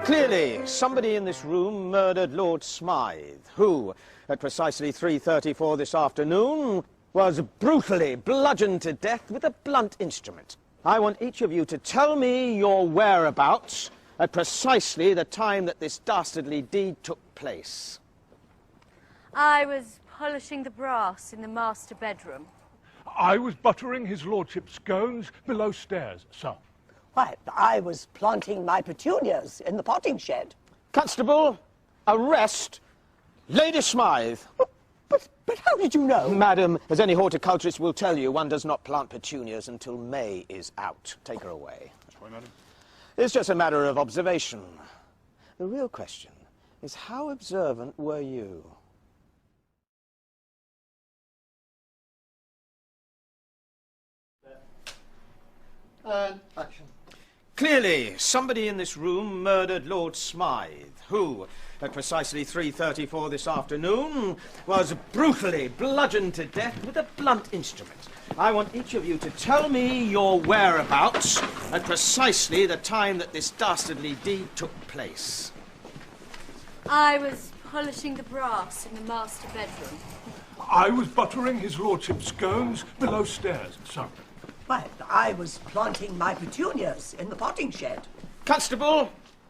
Clearly, somebody in this room murdered Lord Smythe, who, at precisely 3:34 this afternoon, was brutally bludgeoned to death with a blunt instrument. I want each of you to tell me your whereabouts at precisely the time that this dastardly deed took place. I was polishing the brass in the master bedroom. I was buttering his lordship's scones below stairs, sir. Why, I was planting my petunias in the potting shed. Constable, arrest Lady Smythe. But how did you know? Madam, as any horticulturist will tell you, one does not plant petunias until May is out. Take her away. That's right, madam. It's just a matter of observation. The real question is, how observant were you? Action. Clearly, somebody in this room murdered Lord Smythe, who, at precisely 3:34 this afternoon, was brutally bludgeoned to death with a blunt instrument. I want each of you to tell me your whereabouts at precisely the time that this dastardly deed took place. I was polishing the brass in the master bedroom. I was buttering his lordship's scones below stairs, sir. Why, I was planting my petunias in the potting shed. Constable,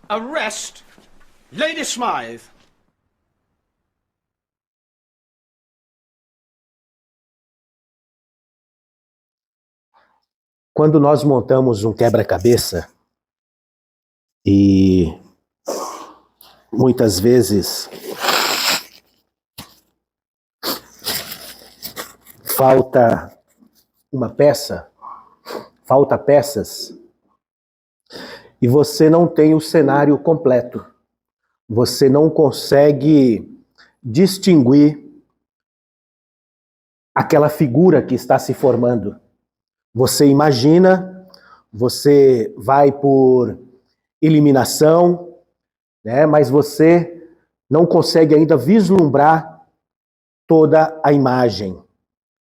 arrest Lady Smythe. Quando nós montamos um quebra-cabeça e muitas vezes falta uma peça, falta peças, e você não tem o cenário completo. Você não consegue distinguir aquela figura que está se formando. Você imagina, você vai por eliminação, né, mas você não consegue ainda vislumbrar toda a imagem.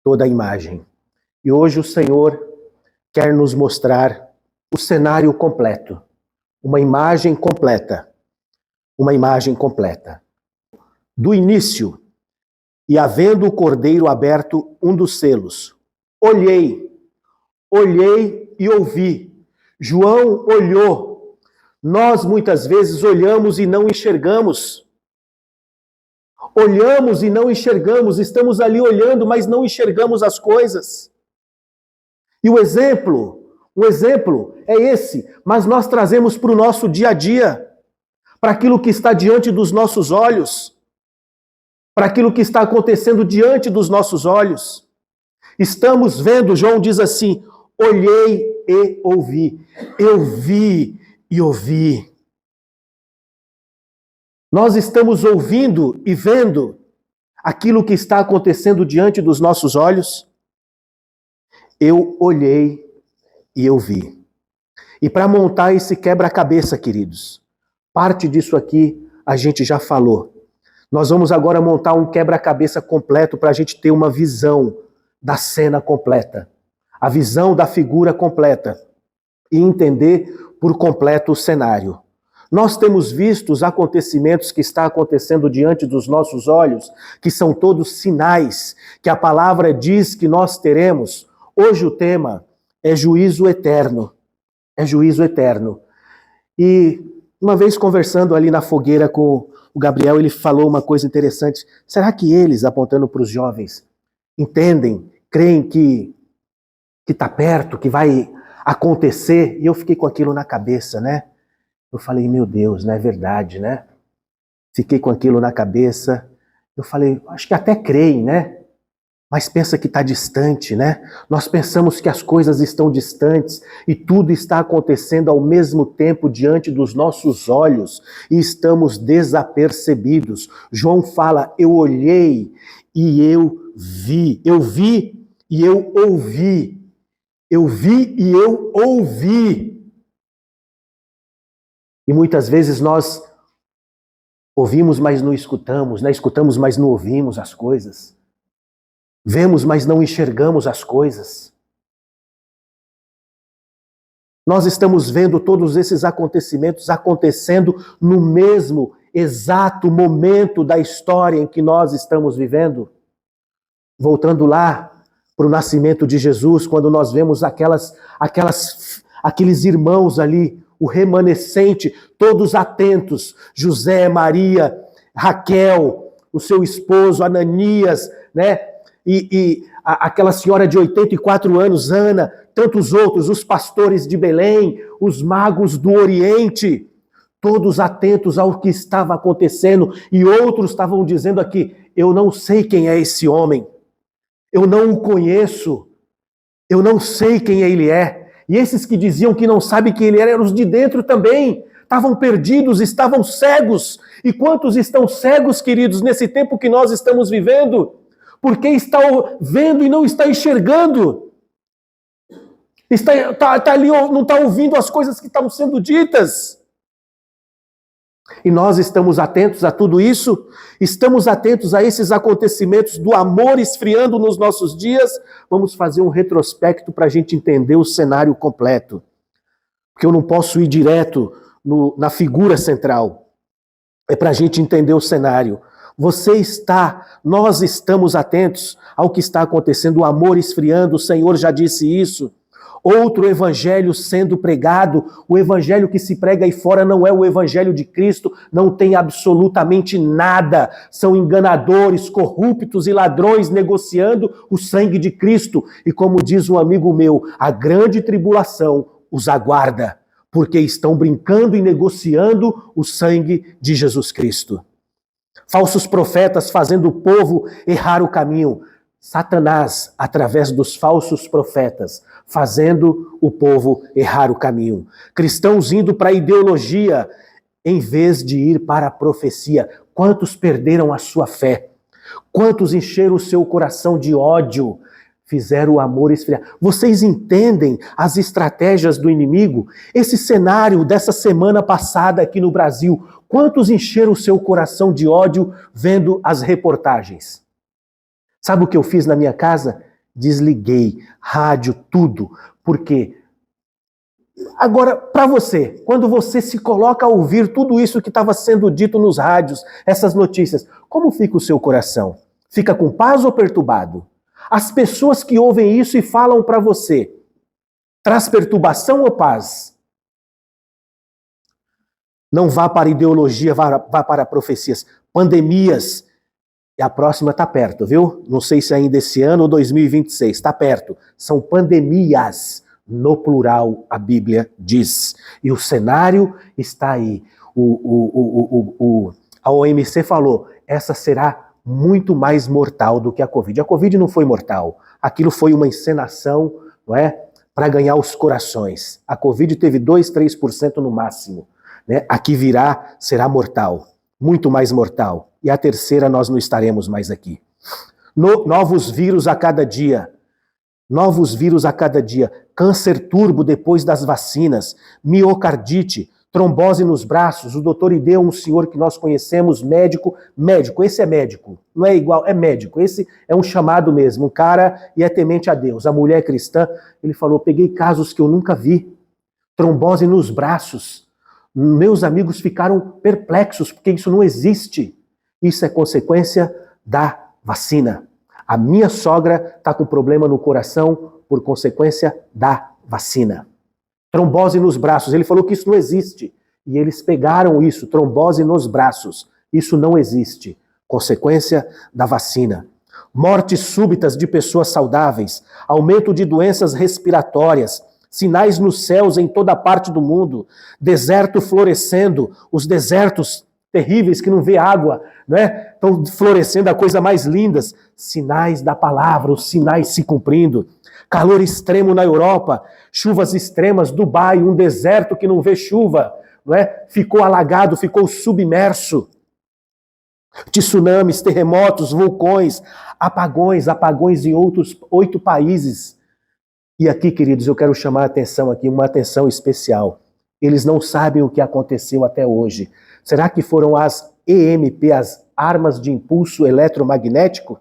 Toda a imagem. E hoje o Senhor quer nos mostrar o cenário completo, uma imagem completa, do início, e havendo o cordeiro aberto um dos selos, olhei e ouvi. João olhou. Nós muitas vezes olhamos e não enxergamos. Olhamos e não enxergamos, estamos ali olhando, mas não enxergamos as coisas. E um exemplo é esse, mas nós trazemos para o nosso dia a dia, para aquilo que está diante dos nossos olhos, para aquilo que está acontecendo diante dos nossos olhos. Estamos vendo, João diz assim, olhei e ouvi. Eu vi e ouvi. Nós estamos ouvindo e vendo aquilo que está acontecendo diante dos nossos olhos. Eu olhei e eu vi. E para montar esse quebra-cabeça, queridos, parte disso aqui a gente já falou. Nós vamos agora montar um quebra-cabeça completo para a gente ter uma visão da cena completa, a visão da figura completa e entender por completo o cenário. Nós temos visto os acontecimentos que estão acontecendo diante dos nossos olhos, que são todos sinais que a palavra diz que nós teremos. Hoje o tema é juízo eterno. É juízo eterno. E uma vez conversando ali na fogueira com o Gabriel, ele falou uma coisa interessante. Será que eles, apontando para os jovens, entendem, creem que está perto, que vai acontecer? E eu fiquei com aquilo na cabeça, né? Eu falei, meu Deus, não é verdade, né? Fiquei com aquilo na cabeça. Eu falei, acho que até creem, né? Mas pensa que está distante, né? Nós pensamos que as coisas estão distantes e tudo está acontecendo ao mesmo tempo diante dos nossos olhos e estamos desapercebidos. João fala, eu olhei e eu vi. Eu vi e eu ouvi. Eu vi e eu ouvi. E muitas vezes nós ouvimos, mas não escutamos, né? Escutamos, mas não ouvimos as coisas. Vemos, mas não enxergamos as coisas. Nós estamos vendo todos esses acontecimentos acontecendo no mesmo exato momento da história em que nós estamos vivendo. Voltando lá para o nascimento de Jesus, quando nós vemos aqueles irmãos ali, o remanescente, todos atentos, José, Maria, Raquel, o seu esposo, Ananias, né? E aquela senhora de 84 anos, Ana, tantos outros, os pastores de Belém, os magos do Oriente, todos atentos ao que estava acontecendo, e outros estavam dizendo aqui, eu não sei quem é esse homem, eu não o conheço, eu não sei quem ele é. E esses que diziam que não sabem quem ele era, eram os de dentro também. Estavam perdidos, estavam cegos. E quantos estão cegos, queridos, nesse tempo que nós estamos vivendo? Porque está vendo e não está enxergando. Está ali, não está ouvindo as coisas que estão sendo ditas. E nós estamos atentos a tudo isso? Estamos atentos a esses acontecimentos do amor esfriando nos nossos dias? Vamos fazer um retrospecto para a gente entender o cenário completo. Porque eu não posso ir direto na figura central. É para a gente entender o cenário. Nós estamos atentos ao que está acontecendo, o amor esfriando, o Senhor já disse isso. Outro evangelho sendo pregado, o evangelho que se prega aí fora não é o evangelho de Cristo, não tem absolutamente nada, são enganadores, corruptos e ladrões negociando o sangue de Cristo. E como diz um amigo meu, a grande tribulação os aguarda, porque estão brincando e negociando o sangue de Jesus Cristo. Falsos profetas fazendo o povo errar o caminho. Satanás, através dos falsos profetas, fazendo o povo errar o caminho. Cristãos indo para a ideologia, em vez de ir para a profecia. Quantos perderam a sua fé? Quantos encheram o seu coração de ódio? Fizeram o amor esfriar. Vocês entendem as estratégias do inimigo? Esse cenário dessa semana passada aqui no Brasil, quantos encheram o seu coração de ódio vendo as reportagens? Sabe o que eu fiz na minha casa? Desliguei rádio, tudo. Por quê? Agora, para você, quando você se coloca a ouvir tudo isso que estava sendo dito nos rádios, essas notícias, como fica o seu coração? Fica com paz ou perturbado? As pessoas que ouvem isso e falam para você, traz perturbação ou paz? Não vá para ideologia, vá para profecias. Pandemias. E a próxima está perto, viu? Não sei se ainda esse ano ou 2026, está perto. São pandemias, no plural, a Bíblia diz. E o cenário está aí. A OMC falou, essa será muito mais mortal do que a Covid. A Covid não foi mortal. Aquilo foi uma encenação, não é? Para ganhar os corações. A Covid teve 2, 3% no máximo. Né? A que virá será mortal. Muito mais mortal. E a terceira nós não estaremos mais aqui. Novos vírus a cada dia. Novos vírus a cada dia. Câncer turbo depois das vacinas. Miocardite. Trombose nos braços. O doutor Ideu, um senhor que nós conhecemos, médico. Esse é médico. Não é igual, é médico. Esse é um chamado mesmo. Um cara e é temente a Deus. A mulher cristã, ele falou, peguei casos que eu nunca vi. Trombose nos braços. Meus amigos ficaram perplexos, porque isso não existe. Isso é consequência da vacina. A minha sogra está com problema no coração por consequência da vacina. Trombose nos braços. Ele falou que isso não existe. E eles pegaram isso, trombose nos braços. Isso não existe. Consequência da vacina. Mortes súbitas de pessoas saudáveis. Aumento de doenças respiratórias. Sinais nos céus em toda parte do mundo, deserto florescendo, os desertos terríveis que não vê água, né? Estão florescendo a coisa mais lindas, sinais da palavra, os sinais se cumprindo. Calor extremo na Europa, chuvas extremas, Dubai, um deserto que não vê chuva, não é? Ficou alagado, ficou submerso. Tsunamis, terremotos, vulcões, apagões em outros 8 países. E aqui, queridos, eu quero chamar a atenção aqui, uma atenção especial. Eles não sabem o que aconteceu até hoje. Será que foram as EMP, as armas de impulso eletromagnético,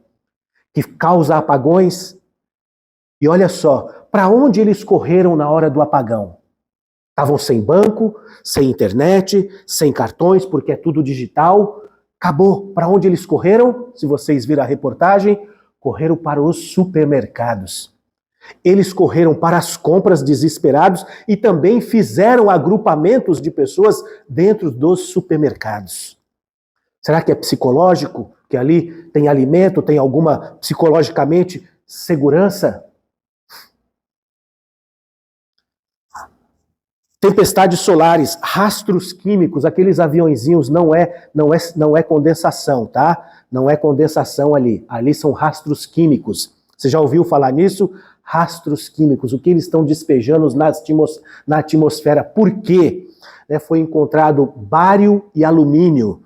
que causam apagões? E olha só, para onde eles correram na hora do apagão? Estavam sem banco, sem internet, sem cartões, porque é tudo digital. Acabou. Para onde eles correram? Se vocês viram a reportagem, correram para os supermercados. Eles correram para as compras desesperados e também fizeram agrupamentos de pessoas dentro dos supermercados. Será que é psicológico? Que ali tem alimento, tem alguma psicologicamente segurança? Tempestades solares, rastros químicos, aqueles aviõezinhos não é condensação, tá? Não é condensação ali. Ali são rastros químicos. Você já ouviu falar nisso? Rastros químicos, o que eles estão despejando na atmosfera. Por quê? Foi encontrado bário e alumínio.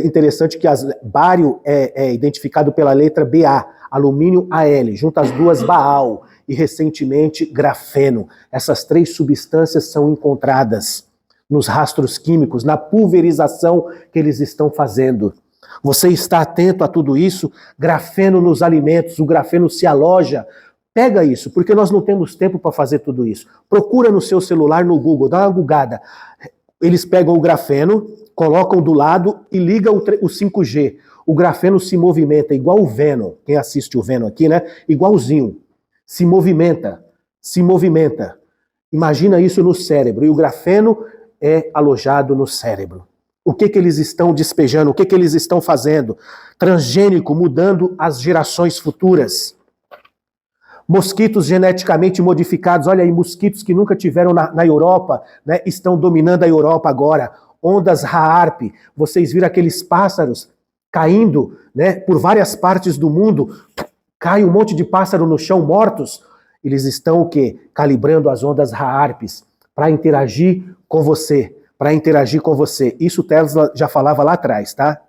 Interessante que bário é identificado pela letra BA, alumínio AL, junto as duas Baal, e recentemente grafeno. Essas três substâncias são encontradas nos rastros químicos, na pulverização que eles estão fazendo. Você está atento a tudo isso? Grafeno nos alimentos, o grafeno se aloja. Pega isso, porque nós não temos tempo para fazer tudo isso. Procura no seu celular, no Google, dá uma googada. Eles pegam o grafeno, colocam do lado e ligam o 5G. O grafeno se movimenta igual o Venom. Quem assiste o Venom aqui, né? Igualzinho. Se movimenta, se movimenta. Imagina isso no cérebro. E o grafeno é alojado no cérebro. O que eles estão despejando? O que eles estão fazendo? Transgênico, mudando as gerações futuras. Mosquitos geneticamente modificados. Olha aí, mosquitos que nunca tiveram na Europa, né, estão dominando a Europa agora. Ondas Raarp. Vocês viram aqueles pássaros caindo, né, por várias partes do mundo. Cai um monte de pássaro no chão mortos. Eles estão o quê? Calibrando as ondas Raarps para interagir com você. Para interagir com você. Isso o Tesla já falava lá atrás, tá?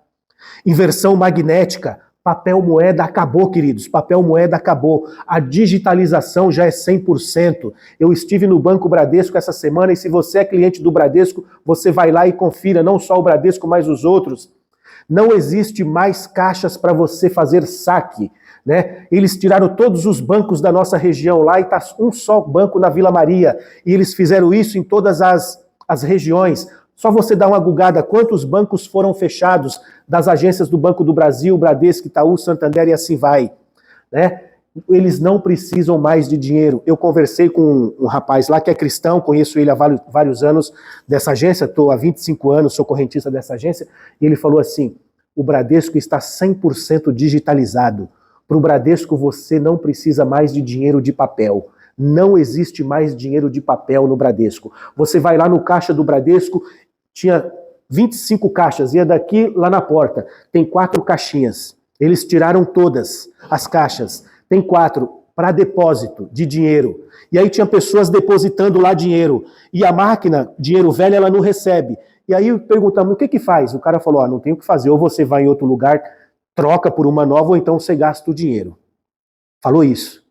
Inversão magnética. Papel moeda acabou, queridos. Papel moeda acabou. A digitalização já é 100%. Eu estive no Banco Bradesco essa semana e se você é cliente do Bradesco, você vai lá e confira, não só o Bradesco, mas os outros. Não existe mais caixas para você fazer saque, né? Eles tiraram todos os bancos da nossa região lá e está um só banco na Vila Maria. E eles fizeram isso em todas as regiões. Só você dá uma googada quantos bancos foram fechados das agências do Banco do Brasil, Bradesco, Itaú, Santander e assim vai, né? Eles não precisam mais de dinheiro. Eu conversei com um rapaz lá que é cristão, conheço ele há vários anos dessa agência, estou há 25 anos, sou correntista dessa agência, e ele falou assim, o Bradesco está 100% digitalizado. Para o Bradesco você não precisa mais de dinheiro de papel. Não existe mais dinheiro de papel no Bradesco. Você vai lá no caixa do Bradesco, tinha 25 caixas, ia daqui lá na porta. Tem 4 caixinhas. Eles tiraram todas as caixas. Tem 4 para depósito de dinheiro. E aí tinha pessoas depositando lá dinheiro. E a máquina, dinheiro velho, ela não recebe. E aí perguntamos, o que faz? O cara falou, não tem o que fazer. Ou você vai em outro lugar, troca por uma nova, ou então você gasta o dinheiro. Falou isso.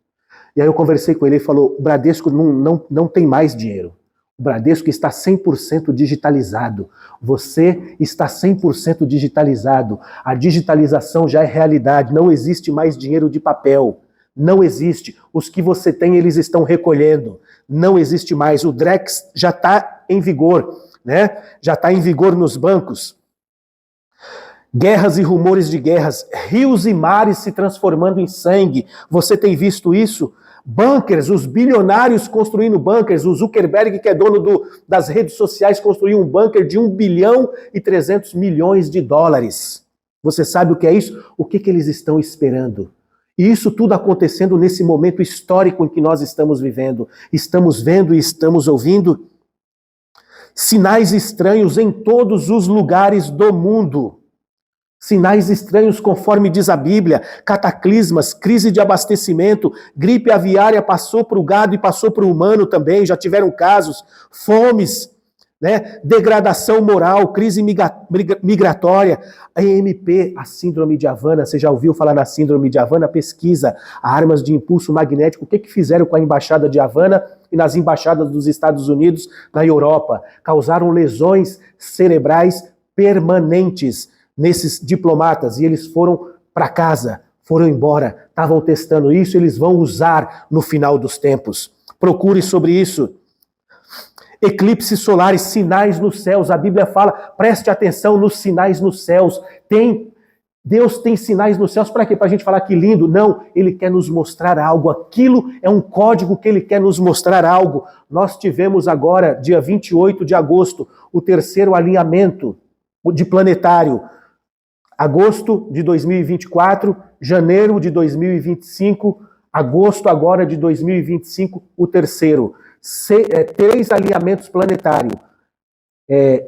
E aí eu conversei com ele, ele falou, o Bradesco não tem mais dinheiro. O Bradesco está 100% digitalizado. Você está 100% digitalizado. A digitalização já é realidade. Não existe mais dinheiro de papel. Não existe. Os que você tem, eles estão recolhendo. Não existe mais. O Drex já está em vigor, né? Já está em vigor nos bancos. Guerras e rumores de guerras. Rios e mares se transformando em sangue. Você tem visto isso? Bunkers, os bilionários construindo bunkers, o Zuckerberg, que é dono das redes sociais, construiu um bunker de 1 bilhão e 300 milhões de dólares. Você sabe o que é isso? O que eles estão esperando? E isso tudo acontecendo nesse momento histórico em que nós estamos vivendo. Estamos vendo e estamos ouvindo sinais estranhos em todos os lugares do mundo. Sinais estranhos conforme diz a Bíblia, cataclismas, crise de abastecimento, gripe aviária passou para o gado e passou para o humano também, já tiveram casos, fomes, né? Degradação moral, crise migratória, a EMP, a síndrome de Havana, você já ouviu falar na síndrome de Havana? Pesquisa, armas de impulso magnético, o que fizeram com a embaixada de Havana e nas embaixadas dos Estados Unidos na Europa? Causaram lesões cerebrais permanentes nesses diplomatas, e eles foram para casa, foram embora, estavam testando isso, eles vão usar no final dos tempos. Procure sobre isso. Eclipses solares, sinais nos céus. A Bíblia fala, preste atenção nos sinais nos céus. Deus tem sinais nos céus para quê? Para a gente falar que lindo? Não, Ele quer nos mostrar algo. Aquilo é um código que Ele quer nos mostrar algo. Nós tivemos agora, dia 28 de agosto, o terceiro alinhamento de planetário. Agosto de 2024, janeiro de 2025, agosto agora de 2025, o terceiro. 3 alinhamentos planetários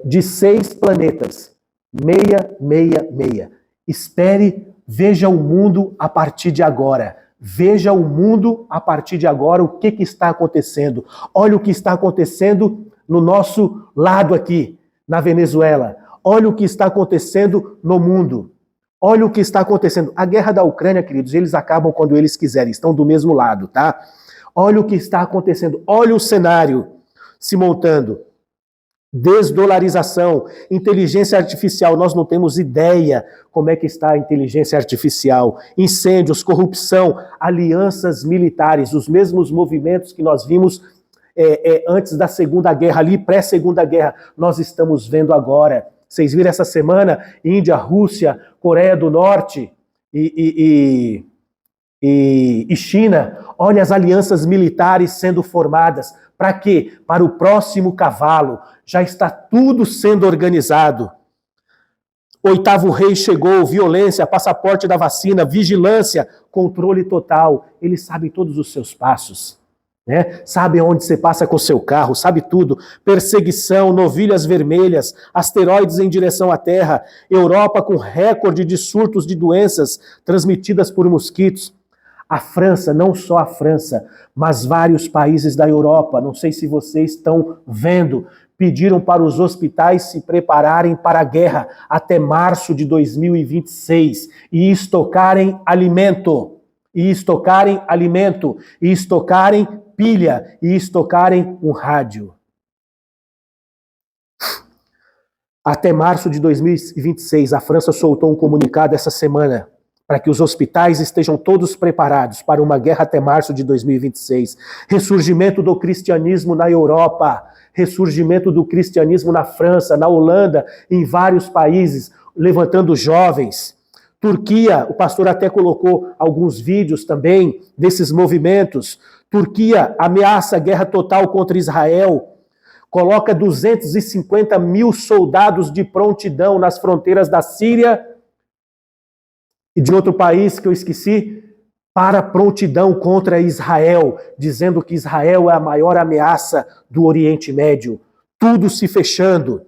de 6 planetas. 666. Espere, veja o mundo a partir de agora. Veja o mundo a partir de agora, o que está acontecendo. Olha o que está acontecendo no nosso lado aqui, na Venezuela. Olha o que está acontecendo no mundo. Olha o que está acontecendo. A guerra da Ucrânia, queridos, eles acabam quando eles quiserem, estão do mesmo lado, tá? Olha o que está acontecendo. Olha o cenário se montando. Desdolarização, inteligência artificial, nós não temos ideia como é que está a inteligência artificial, incêndios, corrupção, alianças militares, os mesmos movimentos que nós vimos antes da Segunda Guerra, ali pré-Segunda Guerra, nós estamos vendo agora. Vocês viram essa semana, Índia, Rússia, Coreia do Norte e China, olha as alianças militares sendo formadas. Para quê? Para o próximo cavalo. Já está tudo sendo organizado. 8º rei chegou, violência, passaporte da vacina, vigilância, controle total. Ele sabe todos os seus passos, né? Sabe onde você passa com o seu carro, sabe tudo. Perseguição, novilhas vermelhas, asteroides em direção à Terra, Europa com recorde de surtos de doenças transmitidas por mosquitos. A França, não só a França, mas vários países da Europa, não sei se vocês estão vendo, pediram para os hospitais se prepararem para a guerra até março de 2026 e estocarem alimento, e estocarem pilha, e estocarem um rádio. Até março de 2026, a França soltou um comunicado essa semana, para que os hospitais estejam todos preparados para uma guerra até março de 2026. Ressurgimento do cristianismo na Europa, ressurgimento do cristianismo na França, na Holanda, em vários países, levantando jovens. Turquia, o pastor até colocou alguns vídeos também desses movimentos. Turquia ameaça guerra total contra Israel, coloca 250 mil soldados de prontidão nas fronteiras da Síria e de outro país que eu esqueci, para prontidão contra Israel, dizendo que Israel é a maior ameaça do Oriente Médio. Tudo se fechando,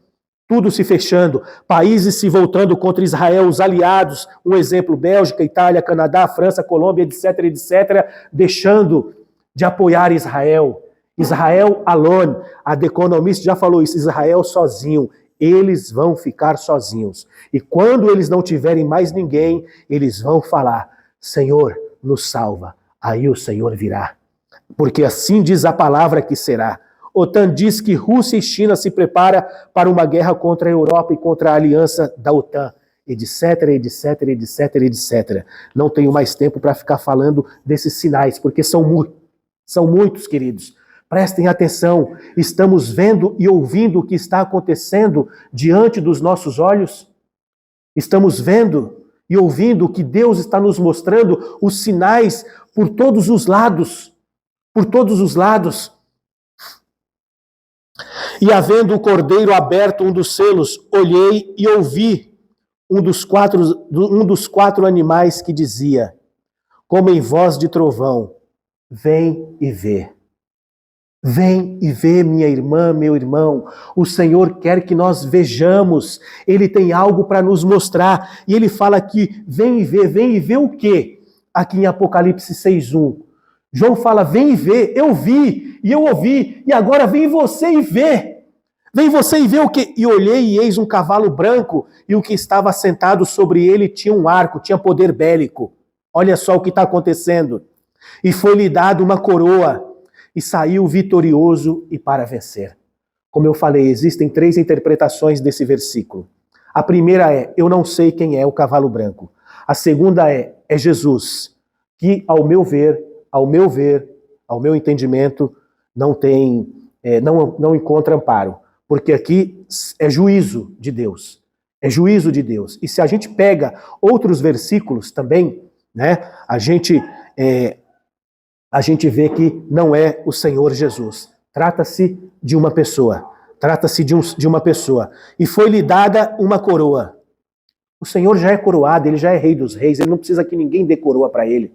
países se voltando contra Israel, os aliados, um exemplo, Bélgica, Itália, Canadá, França, Colômbia, etc., deixando de apoiar Israel. Israel alone, a The Economist já falou isso, Israel sozinho. Eles vão ficar sozinhos. E quando eles não tiverem mais ninguém, eles vão falar, Senhor, nos salva. Aí o Senhor virá. Porque assim diz a palavra que será. OTAN diz que Rússia e China se preparam para uma guerra contra a Europa e contra a aliança da OTAN. Etc. Não tenho mais tempo para ficar falando desses sinais, porque são muitos, queridos. Prestem atenção, estamos vendo e ouvindo o que está acontecendo diante dos nossos olhos? Estamos vendo e ouvindo o que Deus está nos mostrando, os sinais por todos os lados. E havendo o cordeiro aberto um dos selos, olhei e ouvi um dos quatro animais que dizia, como em voz de trovão, vem e vê. Vem e vê, minha irmã, meu irmão. O Senhor quer que nós vejamos. Ele tem algo para nos mostrar. E ele fala aqui, vem e vê o quê? Aqui em Apocalipse 6:1. João fala, vem e vê. Eu vi e eu ouvi. E agora vem você e vê. Vem você e vê o quê? E olhei e eis um cavalo branco. E o que estava sentado sobre ele tinha um arco, tinha poder bélico. Olha só o que está acontecendo. E foi-lhe dado uma coroa. E saiu vitorioso e para vencer. Como eu falei, existem 3 interpretações desse versículo. A primeira é, eu não sei quem é o cavalo branco. A segunda é Jesus, que ao meu entendimento, não tem não encontra amparo, porque aqui é juízo de Deus. É juízo de Deus. E se a gente pega outros versículos também, né, a gente vê que não é o Senhor Jesus. Trata-se de uma pessoa. Trata-se de uma pessoa. E foi-lhe dada uma coroa. O Senhor já é coroado, ele já é rei dos reis, ele não precisa que ninguém dê coroa para ele.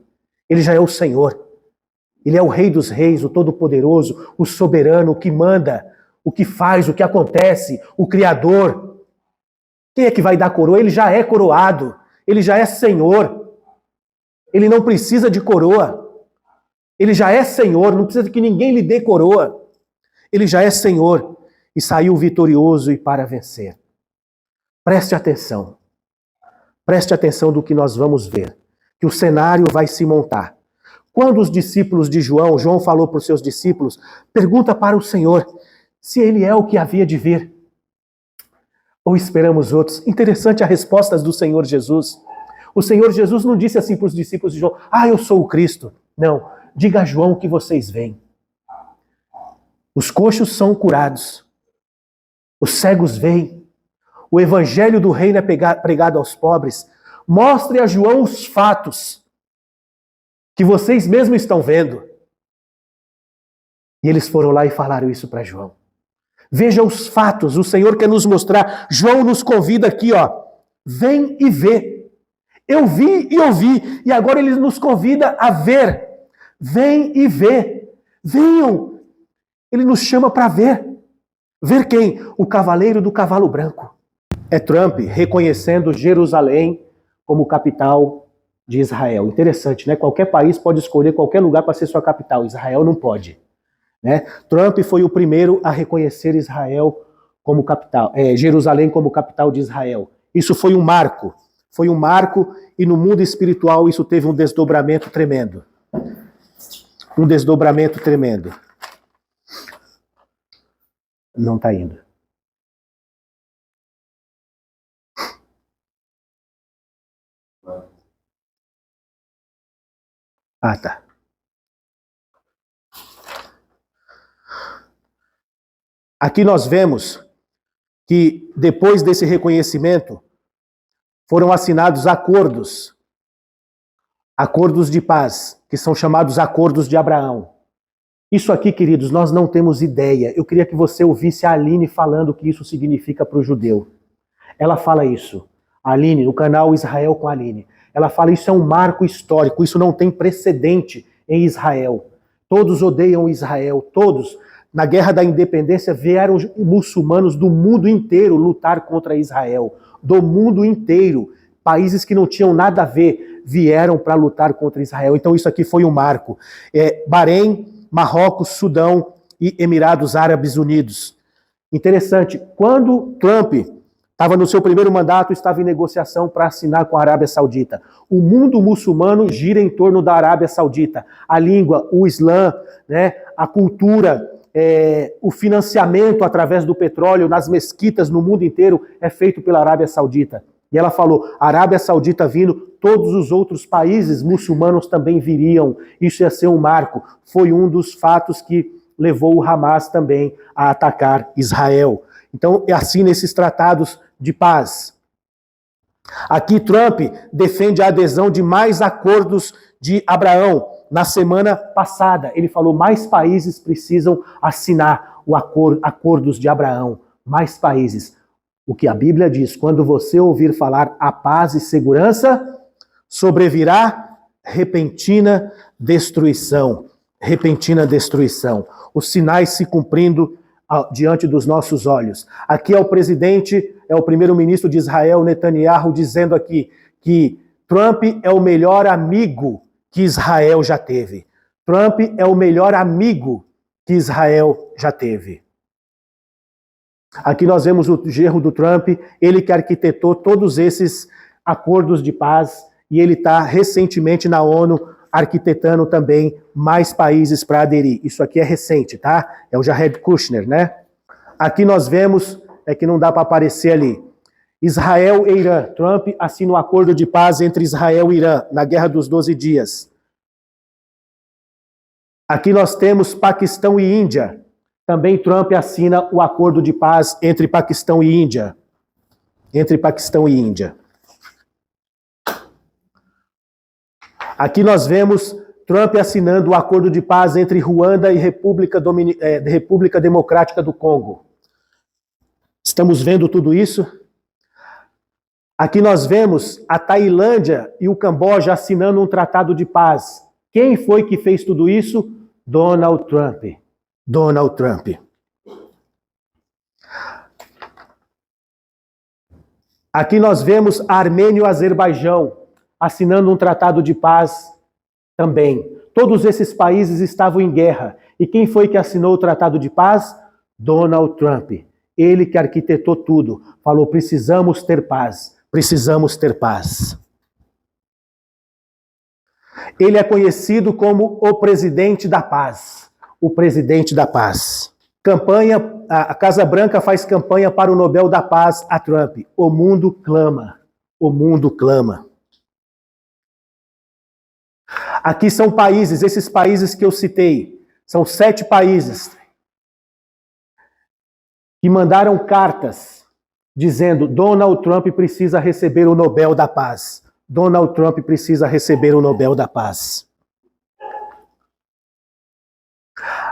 Ele já é o Senhor. Ele é o rei dos reis, o todo-poderoso, o soberano, o que manda, o que faz, o que acontece, o Criador. Quem é que vai dar coroa? Ele já é coroado, ele já é Senhor. Ele não precisa de coroa. Ele já é Senhor, não precisa que ninguém lhe dê coroa. Ele já é Senhor e saiu vitorioso e para vencer. Preste atenção. Preste atenção do que nós vamos ver. Que o cenário vai se montar. Quando os discípulos de João falou para os seus discípulos, pergunta para o Senhor se ele é o que havia de vir. Ou esperamos outros? Interessante a resposta do Senhor Jesus. O Senhor Jesus não disse assim para os discípulos de João, eu sou o Cristo. Não, diga a João o que vocês veem. Os coxos são curados. Os cegos veem. O evangelho do reino é pregado aos pobres. Mostre a João os fatos que vocês mesmos estão vendo. E eles foram lá e falaram isso para João. Veja os fatos, o Senhor quer nos mostrar. João nos convida aqui, vem e vê. Eu vi e ouvi, e agora ele nos convida a ver. Vem e vê. Venham. Ele nos chama para ver. Ver quem? O cavaleiro do cavalo branco. É Trump reconhecendo Jerusalém como capital de Israel. Interessante, né? Qualquer país pode escolher qualquer lugar para ser sua capital. Israel não pode. Né? Trump foi o primeiro a reconhecer Israel como capital, Jerusalém como capital de Israel. Isso foi um marco. Foi um marco e no mundo espiritual isso teve um desdobramento tremendo. Um desdobramento tremendo. Não está indo. Tá. Aqui nós vemos que depois desse reconhecimento foram assinados acordos de paz, que são chamados acordos de Abraão. Isso aqui, queridos, nós não temos ideia. Eu queria que você ouvisse a Aline falando o que isso significa para o judeu. Ela fala isso. A Aline, no canal Israel com a Aline. Ela fala isso é um marco histórico, isso não tem precedente em Israel. Todos odeiam Israel, todos. Na Guerra da Independência vieram muçulmanos do mundo inteiro lutar contra Israel. Do mundo inteiro. Países que não tinham nada a ver vieram para lutar contra Israel. Então isso aqui foi um marco. Bahrein, Marrocos, Sudão e Emirados Árabes Unidos. Interessante, quando Trump estava no seu primeiro mandato, estava em negociação para assinar com a Arábia Saudita. O mundo muçulmano gira em torno da Arábia Saudita. A língua, o Islã, né, a cultura, o financiamento através do petróleo nas mesquitas no mundo inteiro é feito pela Arábia Saudita. E ela falou, a Arábia Saudita vindo, todos os outros países muçulmanos também viriam. Isso ia ser um marco. Foi um dos fatos que levou o Hamas também a atacar Israel. Então, é assim nesses tratados de paz. Aqui Trump defende a adesão de mais acordos de Abraão. Na semana passada, ele falou mais países precisam assinar o acordos de Abraão. Mais países. O que a Bíblia diz, quando você ouvir falar a paz e segurança, sobrevirá repentina destruição. Repentina destruição. Os sinais se cumprindo diante dos nossos olhos. Aqui é o presidente, é o primeiro-ministro de Israel, Netanyahu, dizendo aqui que Trump é o melhor amigo que Israel já teve. Trump é o melhor amigo que Israel já teve. Aqui nós vemos o gerro do Trump, ele que arquitetou todos esses acordos de paz e ele está recentemente na ONU arquitetando também mais países para aderir. Isso aqui é recente, tá? É o Jared Kushner, né? Aqui nós vemos, que não dá para aparecer ali, Israel e Irã. Trump assina um acordo de paz entre Israel e Irã, na Guerra dos 12 Dias. Aqui nós temos Paquistão e Índia. também Trump assina o acordo de paz entre Paquistão e Índia. Entre Paquistão e Índia. Aqui nós vemos Trump assinando o acordo de paz entre Ruanda e República Democrática do Congo. Estamos vendo tudo isso? Aqui nós vemos a Tailândia e o Camboja assinando um tratado de paz. Quem foi que fez tudo isso? Donald Trump. Donald Trump. Aqui nós vemos a Armênia e o Azerbaijão assinando um tratado de paz também. Todos esses países estavam em guerra. E quem foi que assinou o tratado de paz? Donald Trump. Ele que arquitetou tudo. Falou, precisamos ter paz. Precisamos ter paz. Ele é conhecido como o presidente da paz. O presidente da paz. Campanha, a Casa Branca faz campanha para o Nobel da Paz a Trump. O mundo clama. O mundo clama. Aqui são países, esses países que eu citei, são 7 países que mandaram cartas dizendo Donald Trump precisa receber o Nobel da Paz. Donald Trump precisa receber o Nobel da Paz.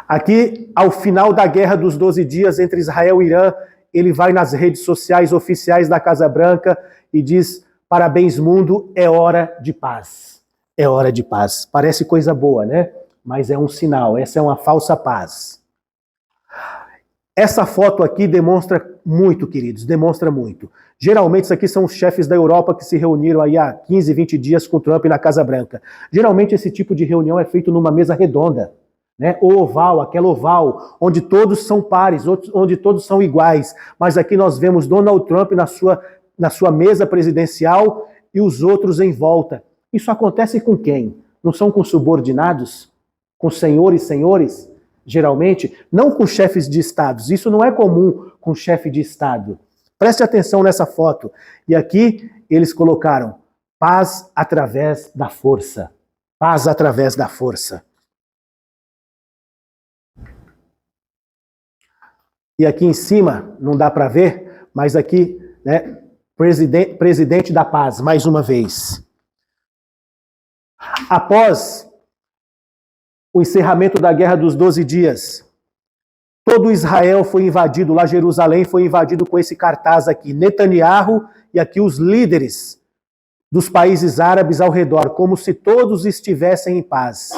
Aqui, ao final da Guerra dos 12 Dias entre Israel e Irã, ele vai nas redes sociais oficiais da Casa Branca e diz, parabéns mundo, é hora de paz. É hora de paz. Parece coisa boa, né? Mas é um sinal, essa é uma falsa paz. Essa foto aqui demonstra muito, queridos, demonstra muito. Geralmente, isso aqui são os chefes da Europa que se reuniram aí há 15, 20 dias com Trump na Casa Branca. Geralmente, esse tipo de reunião é feito numa mesa redonda, né? O oval, aquela oval, onde todos são pares, onde todos são iguais. Mas aqui nós vemos Donald Trump na sua mesa presidencial e os outros em volta. Isso acontece com quem? Não são com subordinados? Com senhores, senhores? Geralmente, não com chefes de estados. Isso não é comum com chefe de estado. Preste atenção nessa foto. E aqui eles colocaram paz através da força. Paz através da força. E aqui em cima, não dá para ver, mas aqui, né, presidente da paz, mais uma vez. Após o encerramento da Guerra dos 12 Dias, todo Israel foi invadido, lá Jerusalém foi invadido com esse cartaz aqui, Netanyahu e aqui os líderes dos países árabes ao redor, como se todos estivessem em paz,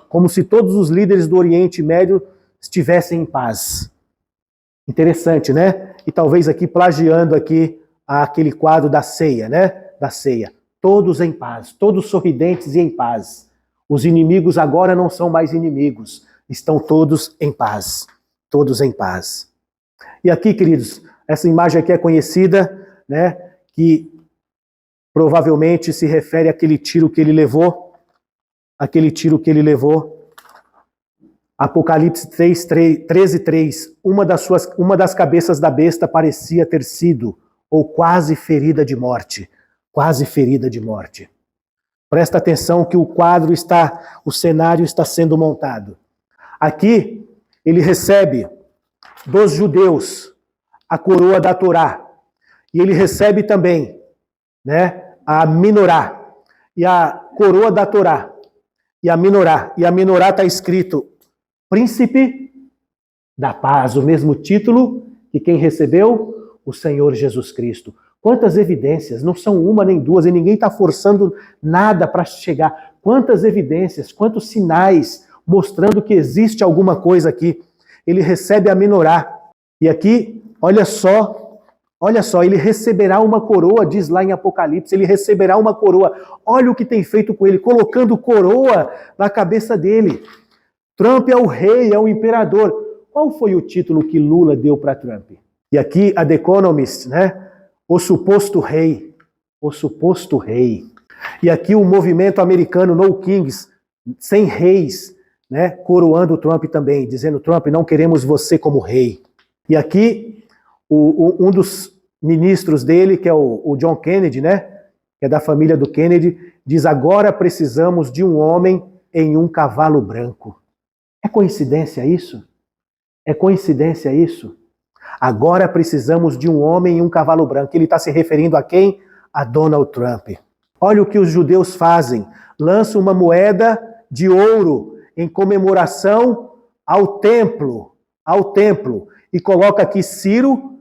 como se todos os líderes do Oriente Médio estivessem em paz. Interessante, né? E talvez aqui plagiando aqui aquele quadro da ceia, né? Da ceia. Todos em paz, todos sorridentes e em paz. Os inimigos agora não são mais inimigos, estão todos em paz. Todos em paz. E aqui, queridos, essa imagem aqui é conhecida, né? Que provavelmente se refere àquele tiro que ele levou. Aquele tiro que ele levou. Apocalipse 13:3. Uma das cabeças da besta parecia ter sido, ou quase ferida de morte. Quase ferida de morte. Presta atenção que o cenário está sendo montado. Aqui, ele recebe dos judeus a coroa da Torá. E ele recebe também, né, a Menorá. E a coroa da Torá. E a Menorá. E a Menorá está escrito Príncipe da Paz. O mesmo título que quem recebeu? O Senhor Jesus Cristo. Quantas evidências, não são uma nem duas, e ninguém está forçando nada para chegar. Quantas evidências, quantos sinais mostrando que existe alguma coisa aqui. Ele recebe a Menorá. E aqui, olha só, ele receberá uma coroa, diz lá em Apocalipse, ele receberá uma coroa. Olha o que tem feito com ele, colocando coroa na cabeça dele. Trump é o rei, é o imperador. Qual foi o título que Lula deu para Trump? E aqui, a The Economist, né? O suposto rei. O suposto rei. E aqui o movimento americano No Kings, sem reis, né? Coroando Trump também, dizendo, Trump, não queremos você como rei. E aqui, um dos ministros dele, que é o John Kennedy, né? Que é da família do Kennedy, diz, agora precisamos de um homem em um cavalo branco. É coincidência isso? É coincidência isso? Agora precisamos de um homem e um cavalo branco. Ele está se referindo a quem? A Donald Trump. Olha o que os judeus fazem. Lançam uma moeda de ouro em comemoração ao templo. E coloca aqui Ciro,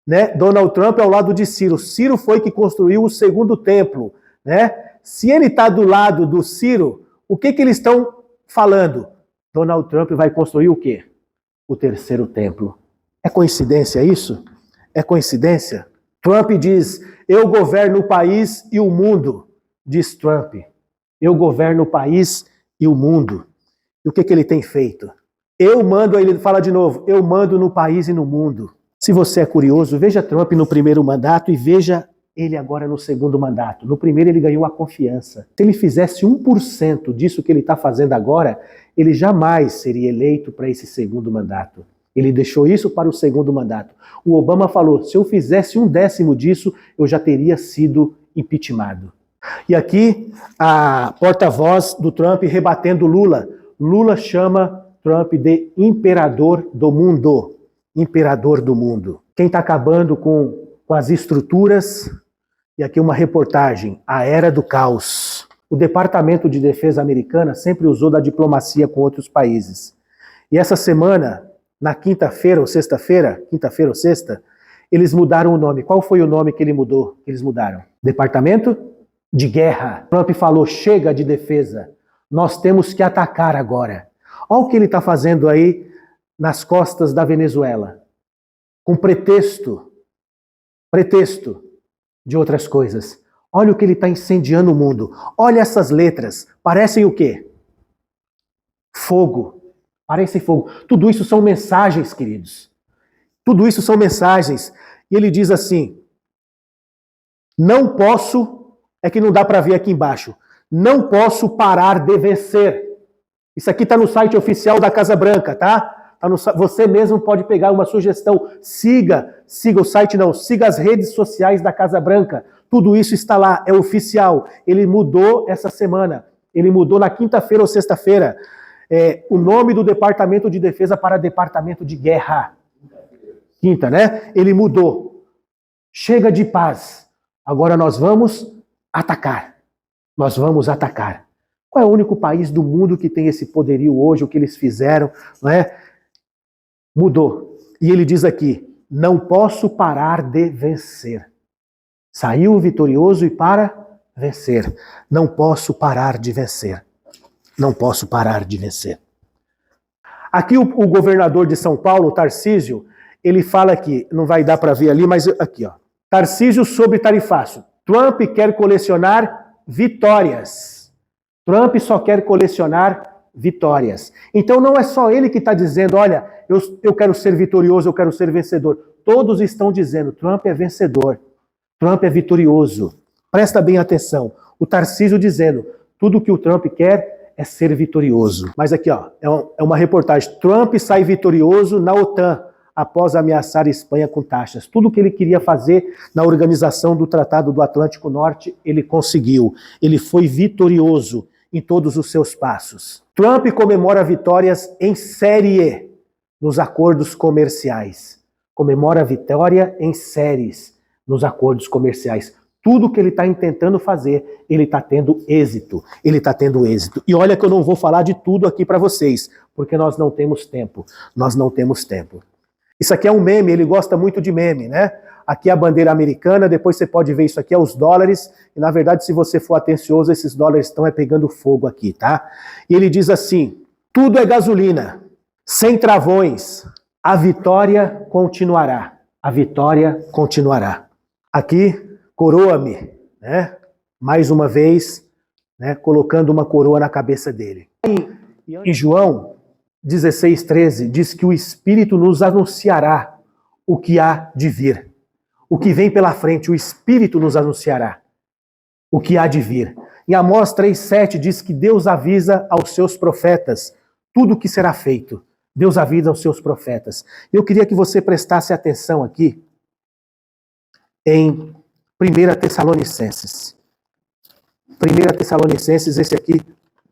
né? Donald Trump ao lado de Ciro. Ciro foi que construiu o segundo templo, né? Se ele está do lado do Ciro, o que eles estão falando? Donald Trump vai construir o quê? O terceiro templo. É coincidência isso? É coincidência? Trump diz, eu governo o país e o mundo. Diz Trump, eu governo o país e o mundo. E o que ele tem feito? Eu mando, ele fala de novo, eu mando no país e no mundo. Se você é curioso, veja Trump no primeiro mandato e veja ele agora no segundo mandato. No primeiro ele ganhou a confiança. Se ele fizesse 1% disso que ele está fazendo agora, ele jamais seria eleito para esse segundo mandato. Ele deixou isso para o segundo mandato. O Obama falou, se eu fizesse 1/10 disso, eu já teria sido impeachmentado. E aqui, a porta-voz do Trump rebatendo Lula. Lula chama Trump de imperador do mundo. Imperador do mundo. Quem está acabando com as estruturas, e aqui uma reportagem, a era do caos. O Departamento de Defesa americana sempre usou da diplomacia com outros países. E essa semana, na quinta-feira ou sexta, eles mudaram o nome. Qual foi o nome que eles mudaram? Departamento de Guerra. Trump falou, chega de defesa. Nós temos que atacar agora. Olha o que ele está fazendo aí nas costas da Venezuela. Com pretexto de outras coisas. Olha o que ele está incendiando o mundo. Olha essas letras. Parecem o quê? Fogo. Parecem fogo. Tudo isso são mensagens, queridos. Tudo isso são mensagens. E ele diz assim, não posso, é que não dá para ver aqui embaixo, não posso parar de vencer. Isso aqui está no site oficial da Casa Branca, tá? Você mesmo pode pegar uma sugestão. Siga o site não, siga as redes sociais da Casa Branca. Tudo isso está lá, é oficial. Ele mudou essa semana. Ele mudou na quinta-feira ou sexta-feira. O nome do Departamento de Defesa para Departamento de Guerra. Quinta, né? Ele mudou. Chega de paz. Agora nós vamos atacar. Nós vamos atacar. Qual é o único país do mundo que tem esse poderio hoje, o que eles fizeram, não é? Mudou. E ele diz aqui, não posso parar de vencer. Saiu vitorioso e para vencer. Não posso parar de vencer. Não posso parar de vencer. Aqui o governador de São Paulo, Tarcísio, ele fala aqui, não vai dar para ver ali, mas aqui, ó. Tarcísio sobre tarifaço. Trump quer colecionar vitórias. Trump só quer colecionar vitórias. Então não é só ele que está dizendo, olha, eu quero ser vitorioso, eu quero ser vencedor. Todos estão dizendo, Trump é vencedor. Trump é vitorioso. Presta bem atenção. O Tarcísio dizendo, tudo que o Trump quer é ser vitorioso. Mas aqui, ó, é uma reportagem. Trump sai vitorioso na OTAN após ameaçar a Espanha com taxas. Tudo que ele queria fazer na organização do Tratado do Atlântico Norte, ele conseguiu. Ele foi vitorioso em todos os seus passos. Trump comemora vitórias em série nos acordos comerciais. Comemora a vitória em séries nos acordos comerciais. Tudo que ele está tentando fazer, ele está tendo êxito. Ele está tendo êxito. E olha que eu não vou falar de tudo aqui para vocês, porque nós não temos tempo. Nós não temos tempo. Isso aqui é um meme, ele gosta muito de meme, né? Aqui é a bandeira americana, depois você pode ver isso aqui, é os dólares, e na verdade, se você for atencioso, esses dólares estão pegando fogo aqui, tá? E ele diz assim, tudo é gasolina, sem travões, a vitória continuará. A vitória continuará. Aqui, coroa-me, né? Mais uma vez, né? Colocando uma coroa na cabeça dele. Em João 16:13, diz que o Espírito nos anunciará o que há de vir. O que vem pela frente, o Espírito nos anunciará o que há de vir. Em Amós 3:7 diz que Deus avisa aos seus profetas tudo o que será feito. Deus avisa aos seus profetas. Eu queria que você prestasse atenção aqui em 1 Tessalonicenses. 1 Tessalonicenses, esse aqui,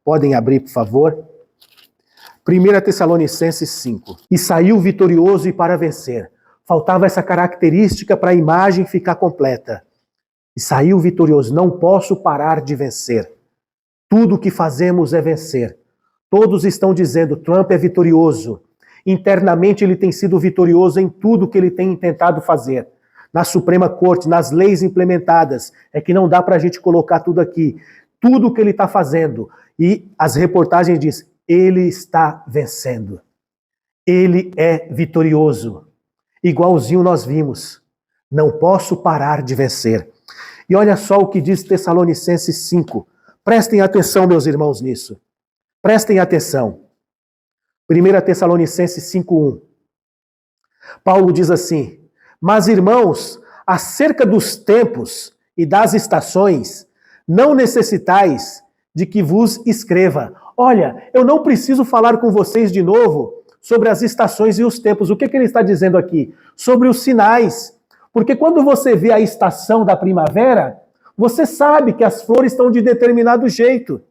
podem abrir, por favor. 1 Tessalonicenses 5. E saiu vitorioso e para vencer. Faltava essa característica para a imagem ficar completa. E saiu vitorioso. Não posso parar de vencer. Tudo o que fazemos é vencer. Todos estão dizendo, Trump é vitorioso. Internamente ele tem sido vitorioso em tudo que ele tem tentado fazer. Na Suprema Corte, nas leis implementadas. É que não dá para a gente colocar tudo aqui. Tudo o que ele está fazendo. E as reportagens dizem, ele está vencendo. Ele é vitorioso. Igualzinho nós vimos. Não posso parar de vencer. E olha só o que diz Tessalonicenses 5. Prestem atenção, meus irmãos, nisso. Prestem atenção. 1 Tessalonicenses 5:1. Paulo diz assim, mas irmãos, acerca dos tempos e das estações, não necessitais de que vos escreva. Olha, eu não preciso falar com vocês de novo sobre as estações e os tempos. O que ele está dizendo aqui? Sobre os sinais. Porque quando você vê a estação da primavera, você sabe que as flores estão de determinado jeito.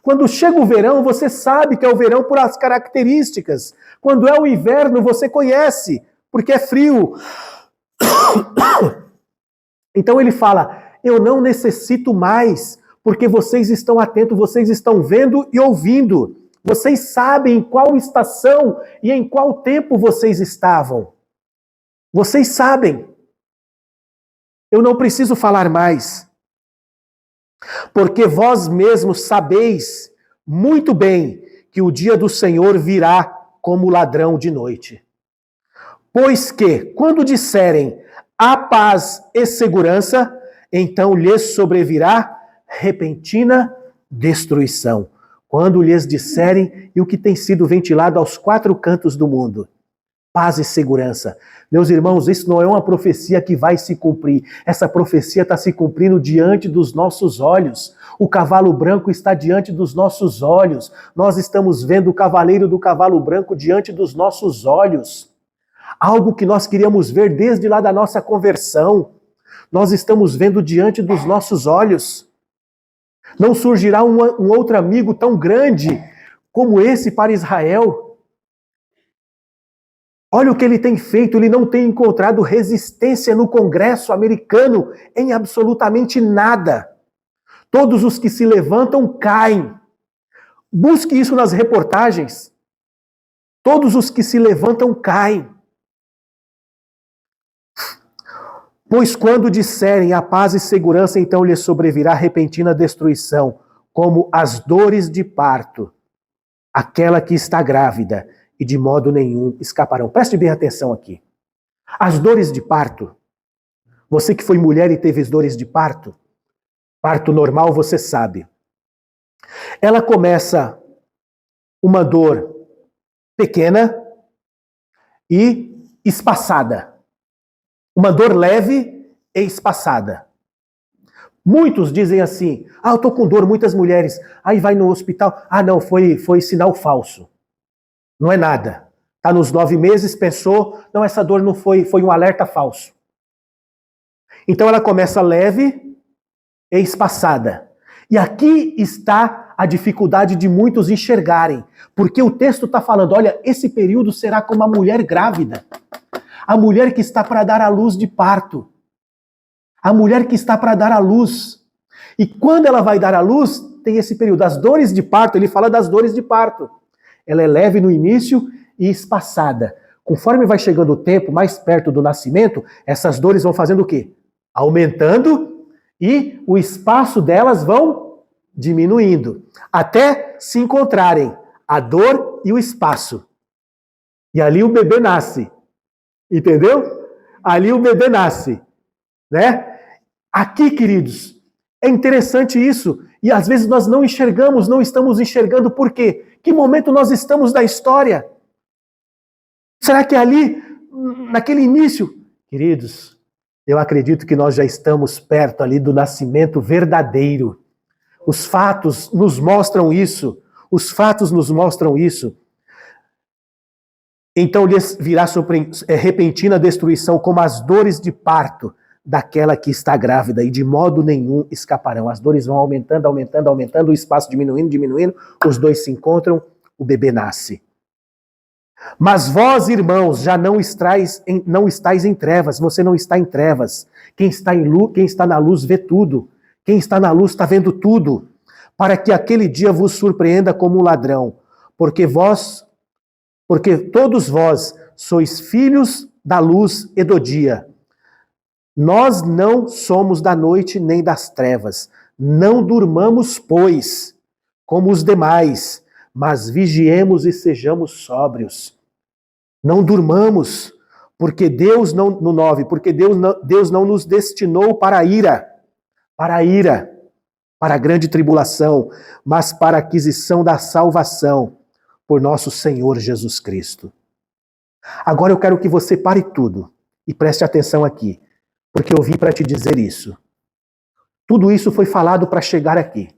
Quando chega o verão, você sabe que é o verão por as características. Quando é o inverno, você conhece, porque é frio. Então ele fala, eu não necessito mais, porque vocês estão atentos, vocês estão vendo e ouvindo. Vocês sabem em qual estação e em qual tempo vocês estavam. Vocês sabem. Eu não preciso falar mais. Porque vós mesmos sabeis muito bem que o dia do Senhor virá como ladrão de noite. Pois que, quando disserem a paz e segurança, então lhes sobrevirá repentina destruição. Quando lhes disserem, e o que tem sido ventilado aos quatro cantos do mundo, paz e segurança. Meus irmãos, isso não é uma profecia que vai se cumprir. Essa profecia está se cumprindo diante dos nossos olhos. O cavalo branco está diante dos nossos olhos. Nós estamos vendo o cavaleiro do cavalo branco diante dos nossos olhos. Algo que nós queríamos ver desde lá da nossa conversão. Nós estamos vendo diante dos nossos olhos. Não surgirá um outro amigo tão grande como esse para Israel. Olha o que ele tem feito, ele não tem encontrado resistência no Congresso americano em absolutamente nada. Todos os que se levantam caem. Busque isso nas reportagens. Todos os que se levantam caem. Pois quando disserem a paz e segurança, então lhes sobrevirá repentina destruição, como as dores de parto, aquela que está grávida, e de modo nenhum escaparão. Preste bem atenção aqui. As dores de parto, você que foi mulher e teve as dores de parto, parto normal, você sabe. Ela começa uma dor pequena e espaçada. Uma dor leve e espaçada. Muitos dizem assim, eu tô com dor, muitas mulheres, aí vai no hospital, não, foi sinal falso. Não é nada. Está nos 9 meses, pensou, não, essa dor não foi um alerta falso. Então ela começa leve e espaçada. E aqui está a dificuldade de muitos enxergarem, porque o texto está falando, olha, esse período será como a mulher grávida. A mulher que está para dar à luz de parto. A mulher que está para dar à luz. E quando ela vai dar à luz, tem esse período. As dores de parto, ele fala das dores de parto. Ela é leve no início e espaçada. Conforme vai chegando o tempo, mais perto do nascimento, essas dores vão fazendo o quê? Aumentando e o espaço delas vão diminuindo. Até se encontrarem a dor e o espaço. E ali o bebê nasce. Entendeu? Ali o bebê nasce. Né? Aqui, queridos, é interessante isso. E às vezes nós não enxergamos, não estamos enxergando por quê? Que momento nós estamos da história? Será que é ali, naquele início? Queridos, eu acredito que nós já estamos perto ali do nascimento verdadeiro. Os fatos nos mostram isso. Os fatos nos mostram isso. Então lhes virá repentina destruição, como as dores de parto daquela que está grávida, e de modo nenhum escaparão. As dores vão aumentando, aumentando, aumentando, o espaço diminuindo, diminuindo, os dois se encontram, o bebê nasce. Mas vós, irmãos, já não estáis em trevas, você não está em trevas. Quem está na luz vê tudo. Quem está na luz está vendo tudo. Para que aquele dia vos surpreenda como um ladrão. Porque todos vós sois filhos da luz e do dia. Nós não somos da noite nem das trevas. Não durmamos, pois, como os demais, mas vigiemos e sejamos sóbrios. Não durmamos, porque Deus não, no 9, porque Deus não nos destinou para a ira, para a grande tribulação, mas para a aquisição da salvação por nosso Senhor Jesus Cristo. Agora eu quero que você pare tudo e preste atenção aqui, porque eu vim para te dizer isso. Tudo isso foi falado para chegar aqui,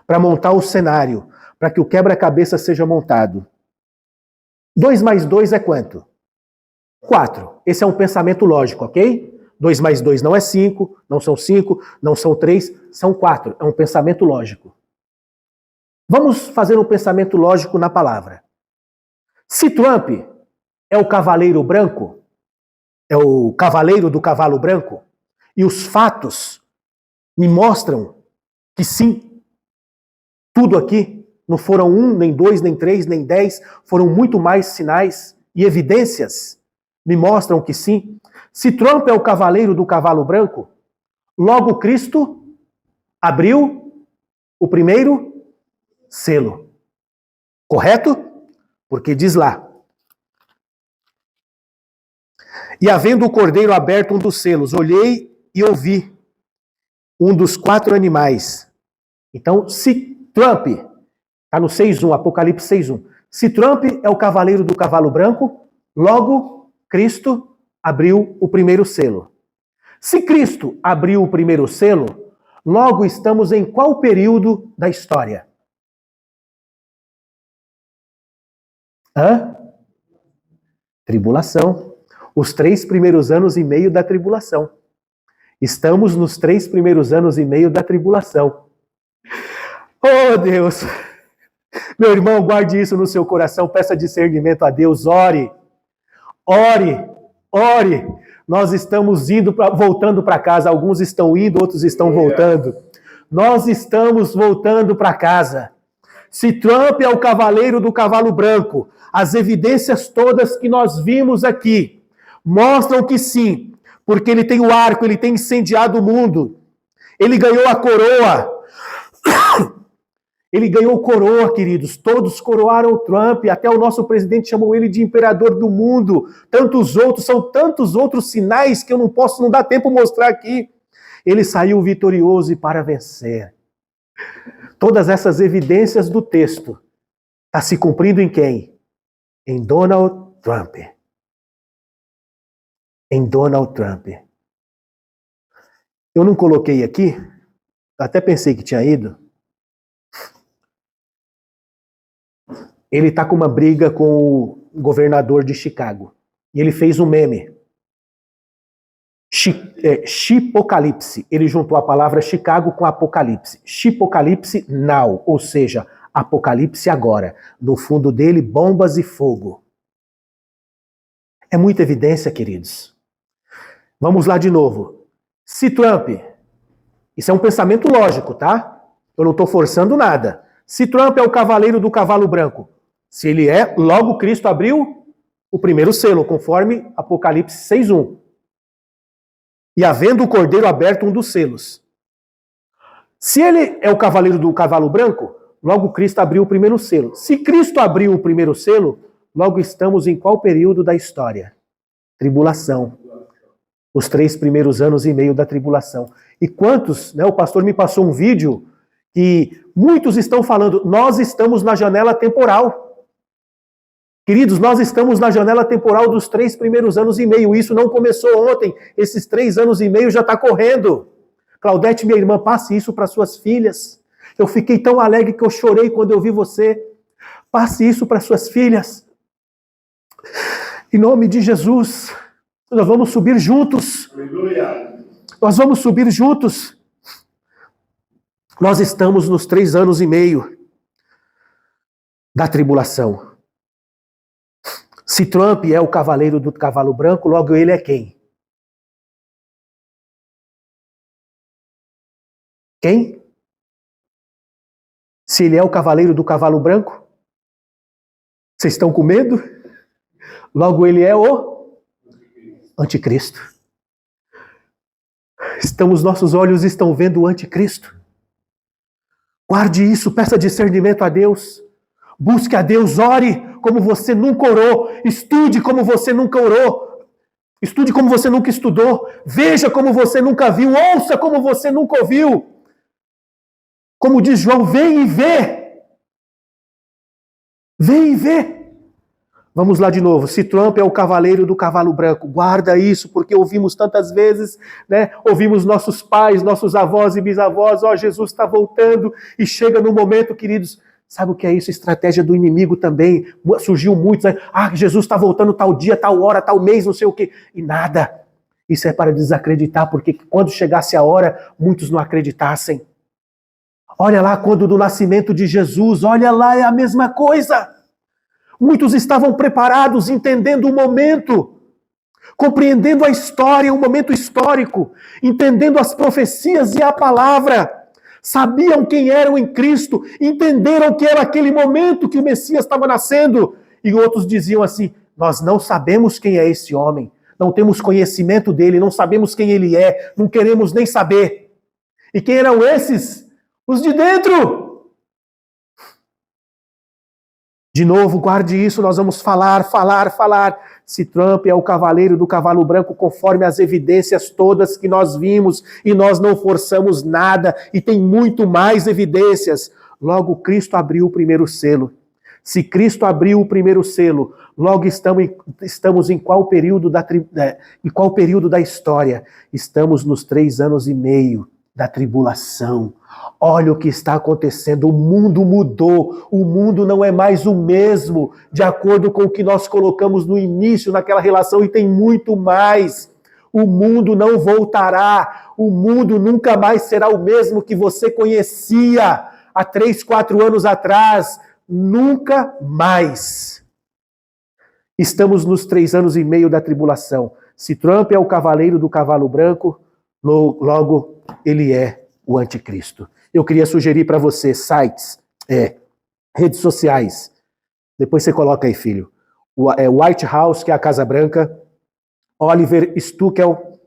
para montar o cenário, para que o quebra-cabeça seja montado. 2 mais 2 é quanto? 4. Esse é um pensamento lógico, ok? 2 mais 2 não é 5, não são 5, não são 3, são 4. É um pensamento lógico. Vamos fazer um pensamento lógico na palavra. Se Trump é o cavaleiro branco, é o cavaleiro do cavalo branco, e os fatos me mostram que sim, tudo aqui, não foram 1, nem 2, nem 3, nem 10, foram muito mais sinais e evidências, me mostram que sim. Se Trump é o cavaleiro do cavalo branco, logo Cristo abriu o primeiro selo. Correto? Porque diz lá: e havendo o cordeiro aberto um dos selos, olhei e ouvi um dos 4 animais. Então, se Trump, está no 6.1, Apocalipse 6.1, se Trump é o cavaleiro do cavalo branco, logo Cristo abriu o primeiro selo. Se Cristo abriu o primeiro selo, logo estamos em qual período da história? Tribulação. Os 3 primeiros anos e meio da tribulação. Estamos nos 3 primeiros anos e meio da tribulação. Oh, Deus! Meu irmão, guarde isso no seu coração, peça discernimento a Deus, ore. Ore, ore. Nós estamos voltando para casa. Alguns estão indo, outros estão voltando. Nós estamos voltando para casa. Se Trump é o cavaleiro do cavalo branco, as evidências todas que nós vimos aqui mostram que sim, porque ele tem o arco, ele tem incendiado o mundo. Ele ganhou a coroa. Ele ganhou coroa, queridos. Todos coroaram o Trump. Até o nosso presidente chamou ele de imperador do mundo. Tantos outros, são tantos outros sinais que eu não dá tempo mostrar aqui. Ele saiu vitorioso e para vencer. Todas essas evidências do texto estão se cumprindo em quem? Em Donald Trump. Em Donald Trump. Eu não coloquei aqui, até pensei que tinha ido. Ele está com uma briga com o governador de Chicago. E ele fez um meme. Chipocalipse. Ele juntou a palavra Chicago com Apocalipse. Chipocalipse now, ou seja, Apocalipse agora. No fundo dele, bombas e fogo. É muita evidência, queridos. Vamos lá de novo. Se Trump, isso é um pensamento lógico, tá? Eu não estou forçando nada. Se Trump é o cavaleiro do cavalo branco, se ele é, logo Cristo abriu o primeiro selo, conforme Apocalipse 6.1. E havendo o cordeiro aberto um dos selos. Se ele é o cavaleiro do cavalo branco, logo Cristo abriu o primeiro selo. Se Cristo abriu o primeiro selo, logo estamos em qual período da história? Tribulação. Os 3 primeiros anos e meio da tribulação. E quantos, o pastor me passou um vídeo que muitos estão falando, nós estamos na janela temporal. Queridos, nós estamos na janela temporal dos 3 primeiros anos e meio. Isso não começou ontem. Esses 3 anos e meio já está correndo. Claudete, minha irmã, passe isso para suas filhas. Eu fiquei tão alegre que eu chorei quando eu vi você. Passe isso para suas filhas. Em nome de Jesus, nós vamos subir juntos. Aleluia. Nós vamos subir juntos. Nós estamos nos 3 anos e meio da tribulação. Se Trump é o cavaleiro do cavalo branco, logo ele é quem? Quem? Se ele é o cavaleiro do cavalo branco? Vocês estão com medo? Logo ele é o anticristo. Nossos olhos estão vendo o anticristo. Guarde isso, peça discernimento a Deus. Busque a Deus, ore como você nunca orou. Estude como você nunca orou. Estude como você nunca estudou. Veja como você nunca viu. Ouça como você nunca ouviu. Como diz João, vem e vê. Vem e vê. Vamos lá de novo. Se Trump é o cavaleiro do cavalo branco, guarda isso, porque ouvimos tantas vezes, né? Ouvimos nossos pais, nossos avós e bisavós, Jesus está voltando, e chega no momento, queridos, sabe o que é isso? Estratégia do inimigo também. Surgiu muitos, né? Jesus está voltando tal dia, tal hora, tal mês, não sei o quê. E nada. Isso é para desacreditar, porque quando chegasse a hora, muitos não acreditassem. Olha lá, quando do nascimento de Jesus, olha lá, é a mesma coisa. Muitos estavam preparados, entendendo o momento, compreendendo a história, o momento histórico, entendendo as profecias e a palavra, sabiam quem eram em Cristo, entenderam que era aquele momento que o Messias estava nascendo, e outros diziam assim, nós não sabemos quem é esse homem, não temos conhecimento dele, não sabemos quem ele é, não queremos nem saber. E quem eram esses? Os de dentro! De novo, guarde isso, nós vamos falar. Se Trump é o cavaleiro do cavalo branco, conforme as evidências todas que nós vimos, e nós não forçamos nada, e tem muito mais evidências. Logo, Cristo abriu o primeiro selo. Se Cristo abriu o primeiro selo, logo estamos em qual período da história? Estamos nos 3 anos e meio da tribulação. Olha o que está acontecendo, o mundo mudou, o mundo não é mais o mesmo, de acordo com o que nós colocamos no início naquela relação, e tem muito mais. O mundo não voltará, o mundo nunca mais será o mesmo que você conhecia há 3, 4 anos atrás, nunca mais. Estamos nos 3 anos e meio da tribulação. Se Trump é o cavaleiro do cavalo branco, logo ele é o anticristo. Eu queria sugerir para você sites, redes sociais. Depois você coloca aí, filho. White House, que é a Casa Branca. Oliver Stuckel,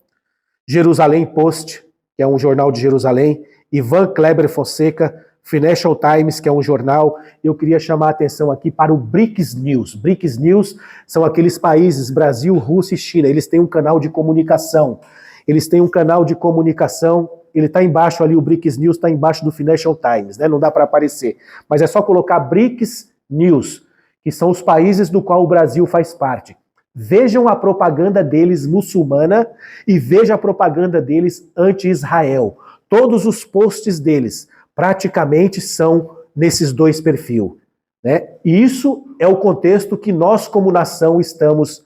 Jerusalém Post, que é um jornal de Jerusalém. Ivan Kleber Fonseca, Financial Times, que é um jornal. Eu queria chamar a atenção aqui para o BRICS News. BRICS News são aqueles países, Brasil, Rússia e China. Eles têm um canal de comunicação. Ele está embaixo ali, o BRICS News está embaixo do Financial Times, né? Não dá para aparecer. Mas é só colocar BRICS News, que são os países do qual o Brasil faz parte. Vejam a propaganda deles muçulmana e veja a propaganda deles anti-Israel. Todos os posts deles praticamente são nesses 2 perfis, né? E isso é o contexto que nós, como nação, estamos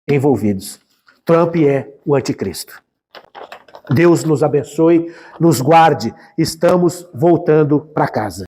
envolvidos. Trump é o anticristo. Deus nos abençoe, nos guarde. Estamos voltando para casa.